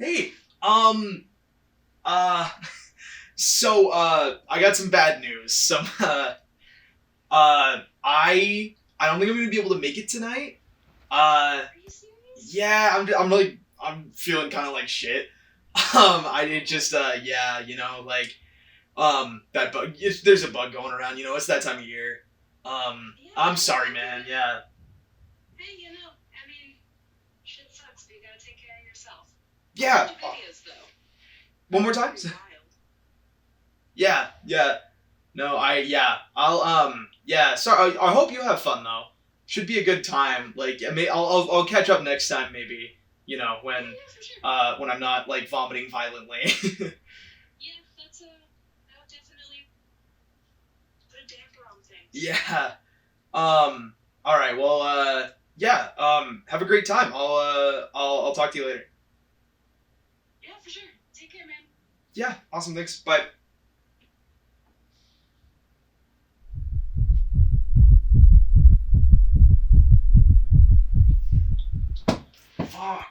Hey, uh, I got some bad news. I don't think I'm gonna be able to make it tonight. Uh, Are you serious? yeah, I'm feeling kind of like shit. I did just, yeah, that bug, there's a bug going around, it's that time of year. Yeah, I'm no, sorry, I get man, it. yeah. Hey, I mean, shit sucks, but you gotta take care of yourself. I'll Yeah, send you videos, though. one more They're time? pretty wild. Yeah, yeah. No, yeah, sorry. I hope you have fun though. Should be a good time. Like, I'll catch up next time maybe. Yeah, yeah, for sure. When I'm not like vomiting violently. Yeah, that'll definitely put a damper on things. Yeah. All right. Well. Yeah. Have a great time. I'll talk to you later. Yeah, for sure. Take care, man. Yeah. Awesome. Thanks. Bye. Fuck.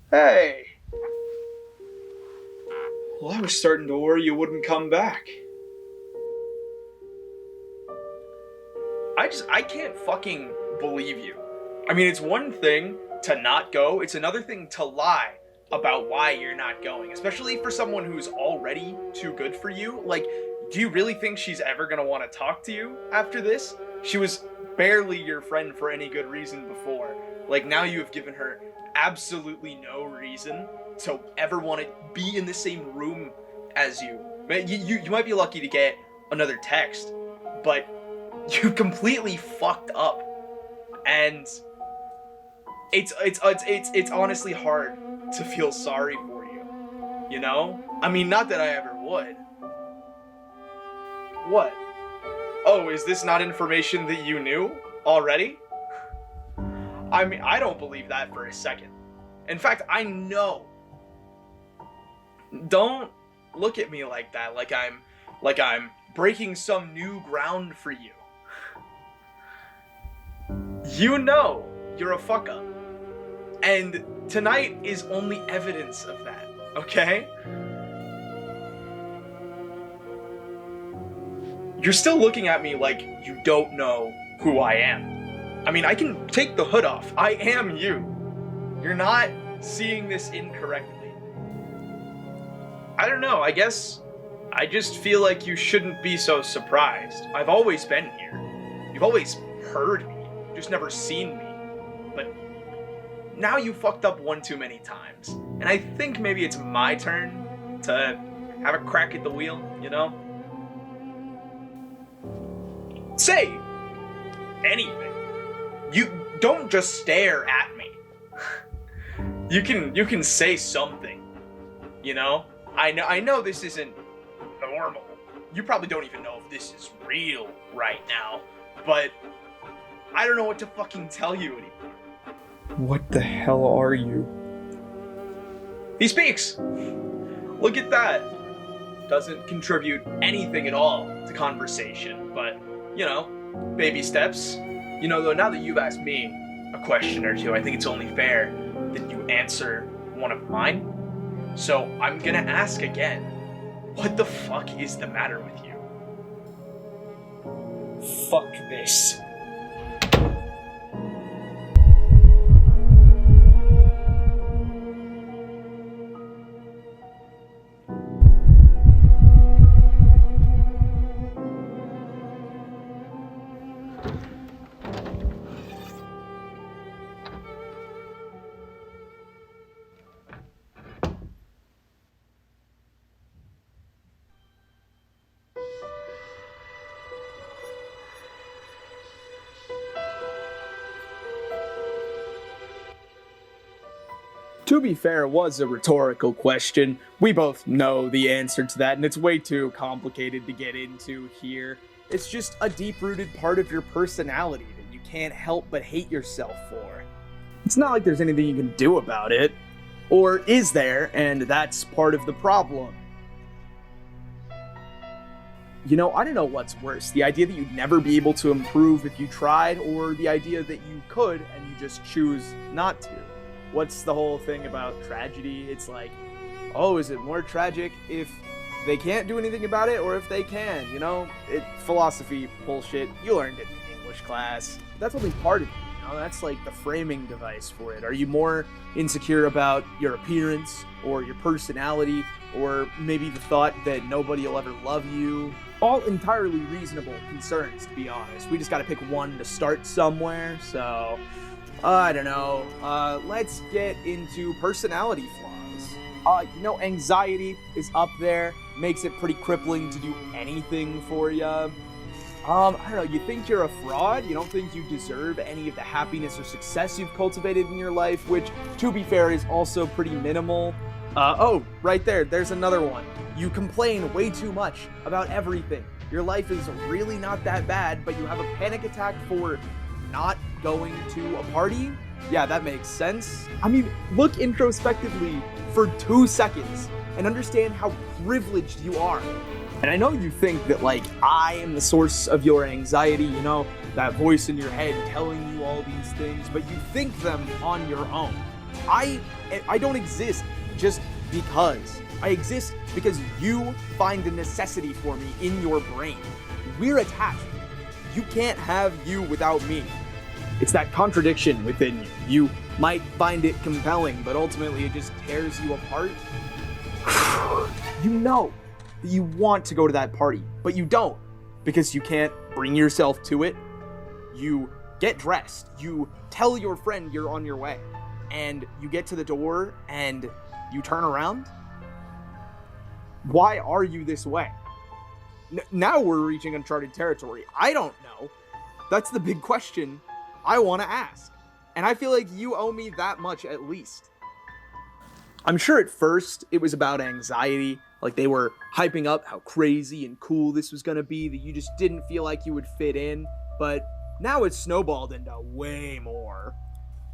Hey. Well, I was starting to worry you wouldn't come back. I can't fucking believe you. I mean, it's one thing to not go, it's another thing to lie about why you're not going, especially for someone who's already too good for you. Like, do you really think she's ever gonna want to talk to you after this? She was barely your friend for any good reason before. Like, now you have given her absolutely no reason to ever want to be in the same room as you. You might be lucky to get another text, but you completely fucked up, and it's honestly hard to feel sorry for you. I mean, not that I ever would. What? Oh, is this not information that you knew already? I mean, I don't believe that for a second. In fact, I know. Don't look at me like that, like I'm breaking some new ground for you. You know you're a fuck up. And tonight is only evidence of that, okay? You're still looking at me like you don't know who I am. I mean, I can take the hood off. I am you. You're not seeing this incorrectly. I don't know, I guess I just feel like you shouldn't be so surprised. I've always been here. You've always heard me, just never seen me. But now you fucked up one too many times. And I think maybe it's my turn to have a crack at the wheel, you know? Say anything. You don't just stare at me. You can say something, you know? I know this isn't normal. You probably don't even know if this is real right now, but I don't know what to fucking tell you anymore. What the hell are you? He speaks. Look at that. Doesn't contribute anything at all to conversation, but, you know, baby steps. You know, though, now that you've asked me a question or two, I think it's only fair that you answer one of mine. So I'm gonna ask again. What the fuck is the matter with you? Fuck this. To be fair, it was a rhetorical question. We both know the answer to that, and it's way too complicated to get into here. It's just a deep-rooted part of your personality that you can't help but hate yourself for. It's not like there's anything you can do about it. Or is there, and that's part of the problem. You know, I don't know what's worse, the idea that you'd never be able to improve if you tried, or the idea that you could and you just choose not to. What's the whole thing about tragedy? It's like, oh, is it more tragic if they can't do anything about it or if they can? You know, philosophy bullshit. You learned it in English class. That's only part of it. You know, that's like the framing device for it. Are you more insecure about your appearance or your personality or maybe the thought that nobody will ever love you? All entirely reasonable concerns, to be honest. We just got to pick one to start somewhere, so I don't know. Let's get into personality flaws. You know, anxiety is up there, makes it pretty crippling to do anything for you. I don't know, you think you're a fraud? You don't think you deserve any of the happiness or success you've cultivated in your life, which, to be fair, is also pretty minimal. Oh, right there, there's another one. You complain way too much about everything. Your life is really not that bad, but you have a panic attack for not going to a party? Yeah, that makes sense. I mean, look introspectively for 2 seconds and understand how privileged you are. And I know you think that, like, I am the source of your anxiety, you know, that voice in your head telling you all these things, but you think them on your own. I don't exist just because. I exist because you find a necessity for me in your brain. We're attached. You can't have you without me. It's that contradiction within you. You might find it compelling, but ultimately it just tears you apart. You know that you want to go to that party, but you don't because you can't bring yourself to it. You get dressed, you tell your friend you're on your way, and you get to the door and you turn around. Why are you this way? Now we're reaching uncharted territory. I don't know. That's the big question I want to ask. And I feel like you owe me that much at least. I'm sure at first it was about anxiety. Like they were hyping up how crazy and cool this was going to be, that you just didn't feel like you would fit in. But now it's snowballed into way more.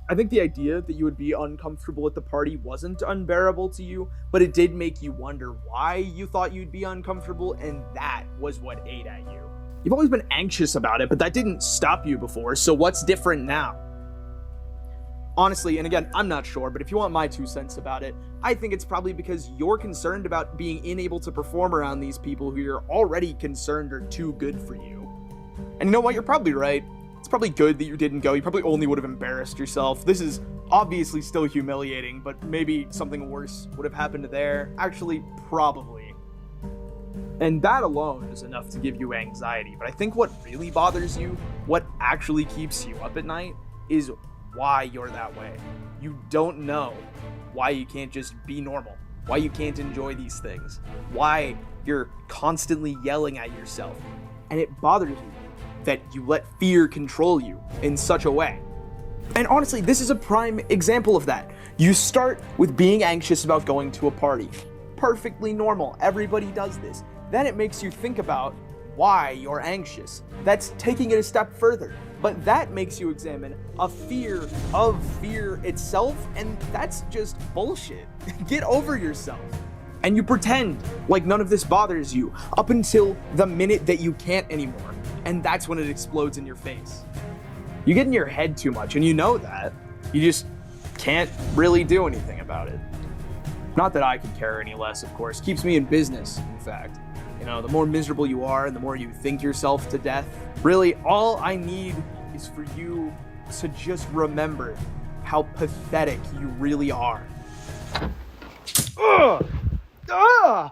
I think the idea that you would be uncomfortable at the party wasn't unbearable to you, but it did make you wonder why you thought you'd be uncomfortable, and that was what ate at you. You've always been anxious about it, but that didn't stop you before, so what's different now? Honestly, and again, I'm not sure, but if you want my 2 cents about it, I think it's probably because you're concerned about being unable to perform around these people who you're already concerned are too good for you. And you know what? You're probably right. It's probably good that you didn't go. You probably only would have embarrassed yourself. This is Obviously still humiliating, but maybe something worse would have happened there. Actually, probably. And that alone is enough to give you anxiety. But I think what really bothers you, what actually keeps you up at night, is why you're that way. You don't know why you can't just be normal, why you can't enjoy these things, why you're constantly yelling at yourself. And it bothers you that you let fear control you in such a way. And honestly, this is a prime example of that. You start with being anxious about going to a party. Perfectly normal. Everybody does this. Then it makes you think about why you're anxious. That's taking it a step further. But that makes you examine a fear of fear itself, and that's just bullshit. Get over yourself. And you pretend like none of this bothers you up until the minute that you can't anymore. And that's when it explodes in your face. You get in your head too much, and you know that. You just can't really do anything about it. Not that I could care any less, of course. Keeps me in business, in fact. You know, the more miserable you are and the more you think yourself to death, really, all I need is for you to just remember how pathetic you really are. Ugh! Ah!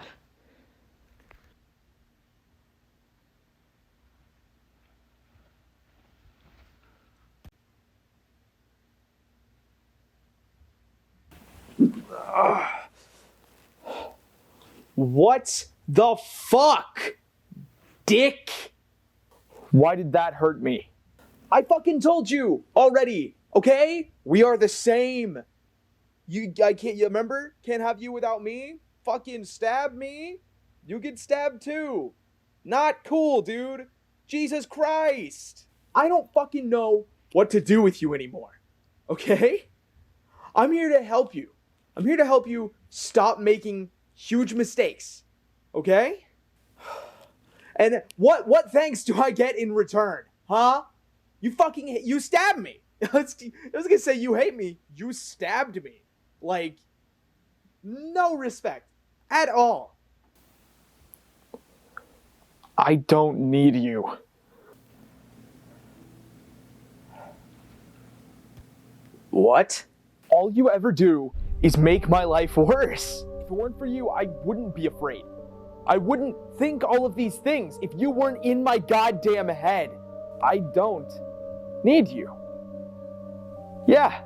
What the fuck, dick? Why did that hurt me? I fucking told you already, okay? We are the same. I can't, you remember? Can't have you without me? Fucking stab me? You get stabbed too. Not cool, dude. Jesus Christ. I don't fucking know what to do with you anymore, okay? I'm here to help you. I'm here to help you stop making huge mistakes, okay? And what thanks do I get in return, huh? You stabbed me. I was gonna say you hate me. You stabbed me. Like, no respect at all. I don't need you. What? All you ever do is make my life worse. If it weren't for you, I wouldn't be afraid. I wouldn't think all of these things if you weren't in my goddamn head. I don't need you. Yeah.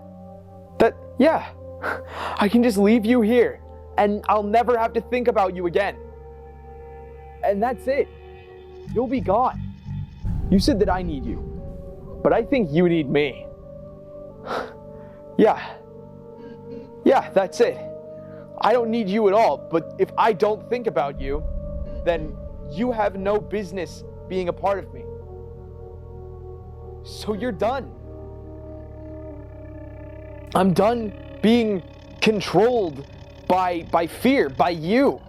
I can just leave you here, and I'll never have to think about you again. And that's it. You'll be gone. You said that I need you, but I think you need me. Yeah, that's it. I don't need you at all, but if I don't think about you, then you have no business being a part of me. So you're done. I'm done being controlled by fear, by you.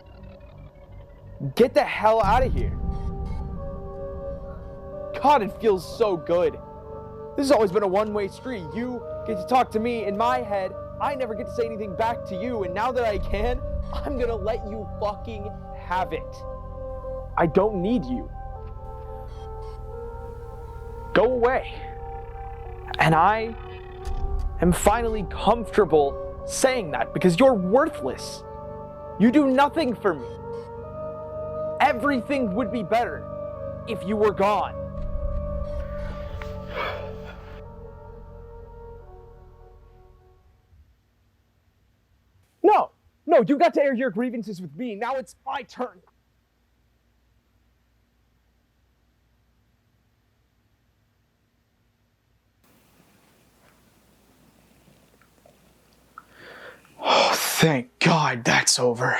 Get the hell out of here. God, it feels so good. This has always been a one-way street. You get to talk to me in my head. I never get to say anything back to you, and now that I can, I'm gonna let you fucking have it. I don't need you. Go away. And I am finally comfortable saying that because you're worthless. You do nothing for me. Everything would be better if you were gone. No, you got to air your grievances with me. Now it's my turn. Oh, thank God that's over.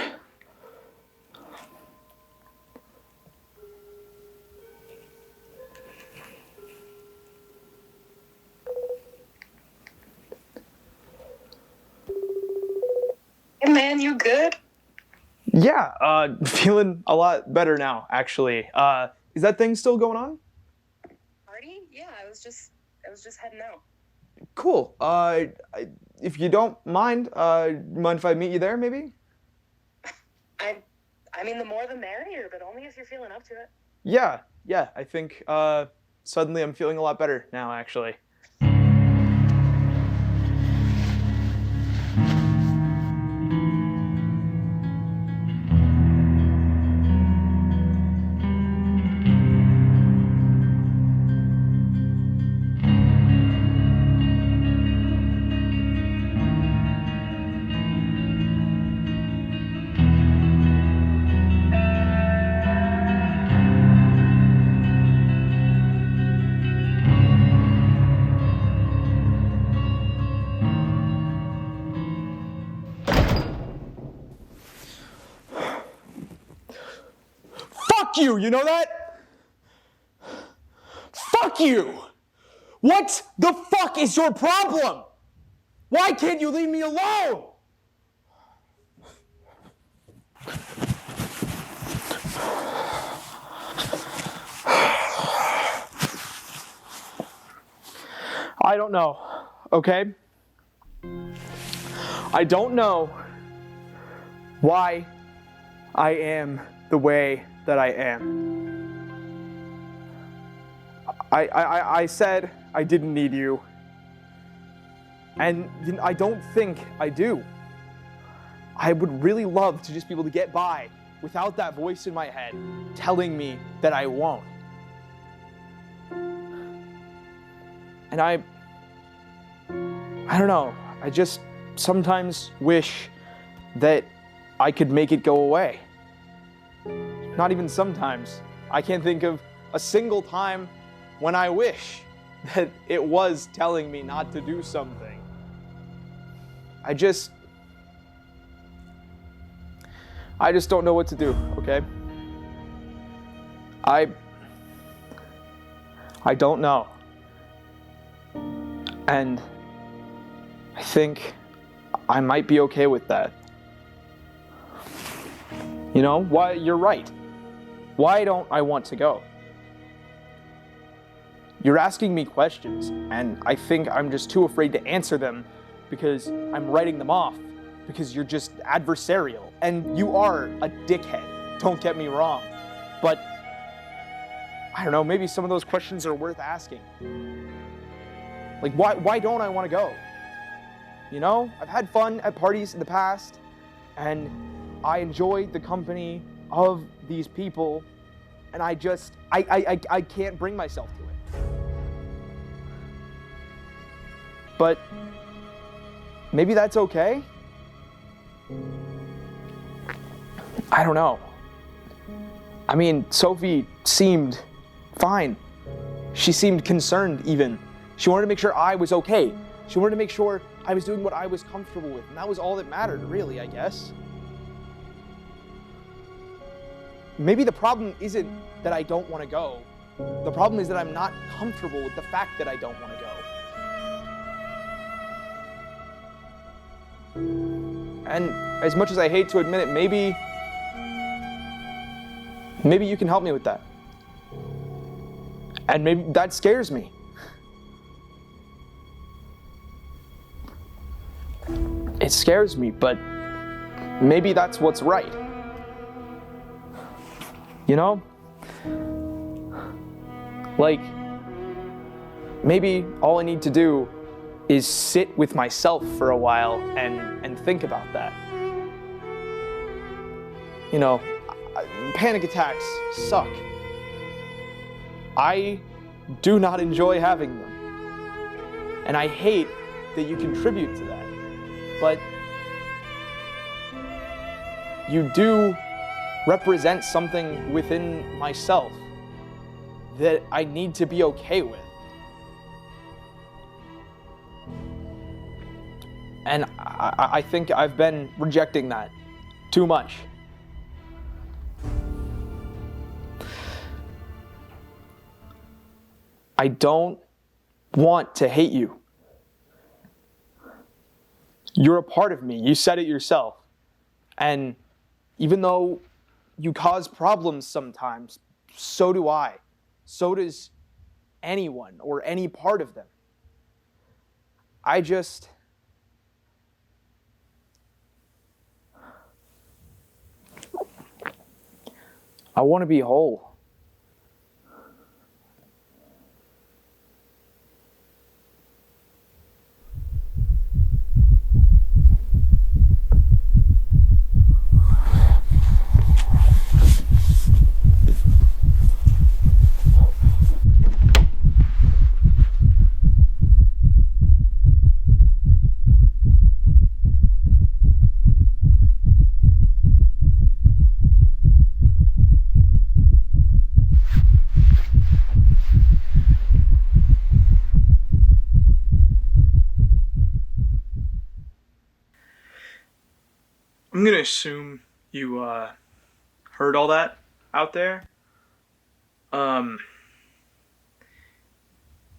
Hey man, you good? Yeah, feeling a lot better now, actually. Is that thing still going on? Party? Yeah, I was just heading out. Cool. If you don't mind if I meet you there, maybe? I mean, the more the merrier, but only if you're feeling up to it. Yeah, I think, suddenly I'm feeling a lot better now, actually. Fuck you, you know that? Fuck you! What the fuck is your problem? Why can't you leave me alone? I don't know, okay? I don't know why I am the way that I am. I said I didn't need you. And I don't think I do. I would really love to just be able to get by without that voice in my head telling me that I won't. And I don't know, I just sometimes wish that I could make it go away. Not even sometimes. I can't think of a single time when I wish that it was telling me not to do something. I just don't know what to do, okay? I don't know. And I think I might be okay with that. You know, why, you're right. Why don't I want to go? You're asking me questions, and I think I'm just too afraid to answer them because I'm writing them off, because you're just adversarial. And you are a dickhead, don't get me wrong. But, I don't know, maybe some of those questions are worth asking. Like, why don't I want to go? You know, I've had fun at parties in the past, and I enjoy the company of these people, and I can't bring myself to it. But maybe that's okay? I don't know. I mean, Sophie seemed fine. She seemed concerned even. She wanted to make sure I was okay. She wanted to make sure I was doing what I was comfortable with, and that was all that mattered, really, I guess. Maybe the problem isn't that I don't want to go. The problem is that I'm not comfortable with the fact that I don't want to go. And as much as I hate to admit it, maybe you can help me with that. And maybe that scares me. It scares me, but maybe that's what's right. You know? Like, maybe all I need to do is sit with myself for a while and think about that. You know, panic attacks suck. I do not enjoy having them. And I hate that you contribute to that. But you do represent something within myself that I need to be okay with. And I think I've been rejecting that too much. I don't want to hate you. You're a part of me. You said it yourself. And even though you cause problems sometimes, so do I. So does anyone or any part of them. I want to be whole. I'm gonna assume you heard all that out there. Um,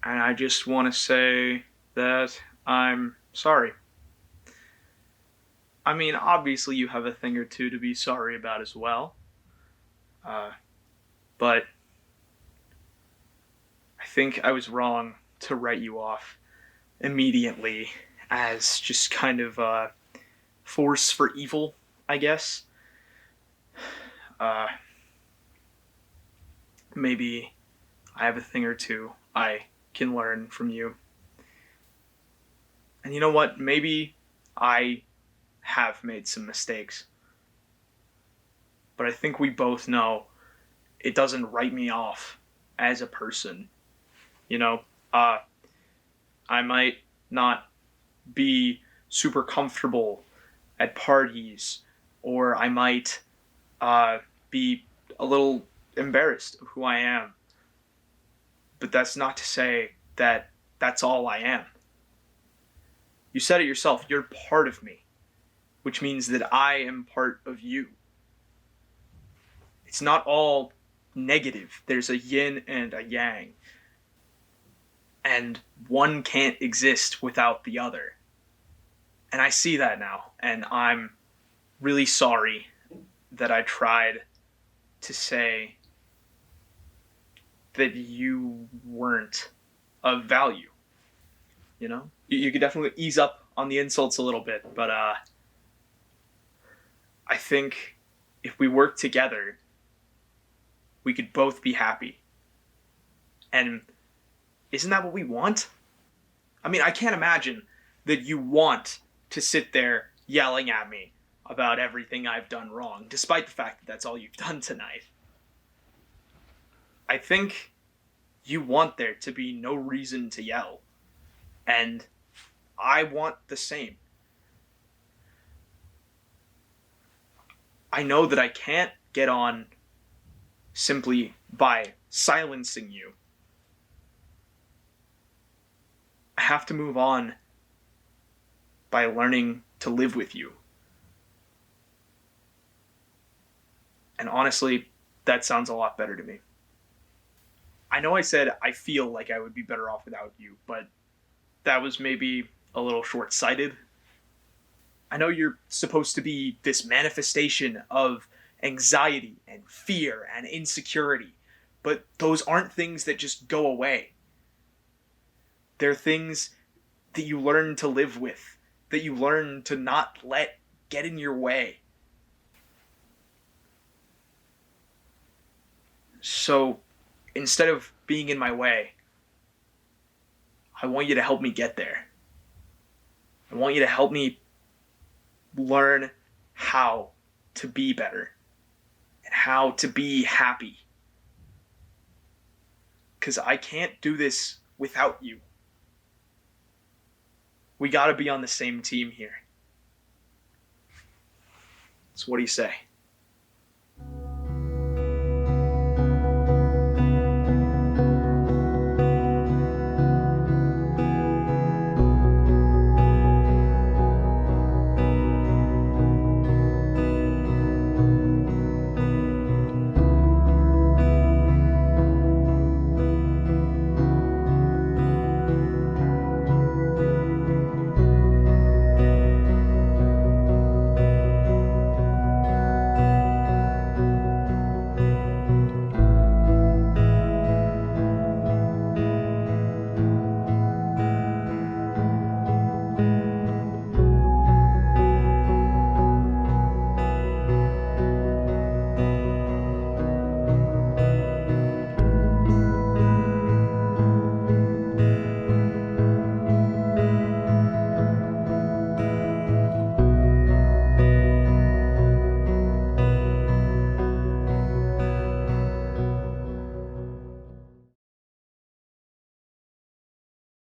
and I just want to say that I'm sorry. I mean, obviously, you have a thing or two to be sorry about as well. Uh, but I think I was wrong to write you off immediately as just kind of a force for evil, I guess. Uh, Maybe I have a thing or two I can learn from you. And you know what? Maybe I have made some mistakes. But I think we both know it doesn't write me off as a person. You know, uh, I might not be super comfortable at parties, or I might be a little embarrassed of who I am. But that's not to say that that's all I am. You said it yourself, you're part of me, which means that I am part of you. It's not all negative. There's a yin and a yang. And one can't exist without the other. And I see that now, and I'm really sorry that I tried to say that you weren't of value. You know? You could definitely ease up on the insults a little bit, but I think if we work together, we could both be happy. And isn't that what we want? I mean, I can't imagine that you want to sit there yelling at me about everything I've done wrong, despite the fact that that's all you've done tonight. I think you want there to be no reason to yell. And I want the same. I know that I can't get on simply by silencing you. I have to move on by learning to live with you. And honestly, that sounds a lot better to me. I know I said I feel like I would be better off without you, but that was maybe a little short-sighted. I know you're supposed to be this manifestation of anxiety and fear and insecurity, but those aren't things that just go away. They're things that you learn to live with, that you learn to not let get in your way. So, instead of being in my way, I want you to help me get there. I want you to help me learn how to be better and how to be happy. Because I can't do this without you. We gotta be on the same team here. So what do you say?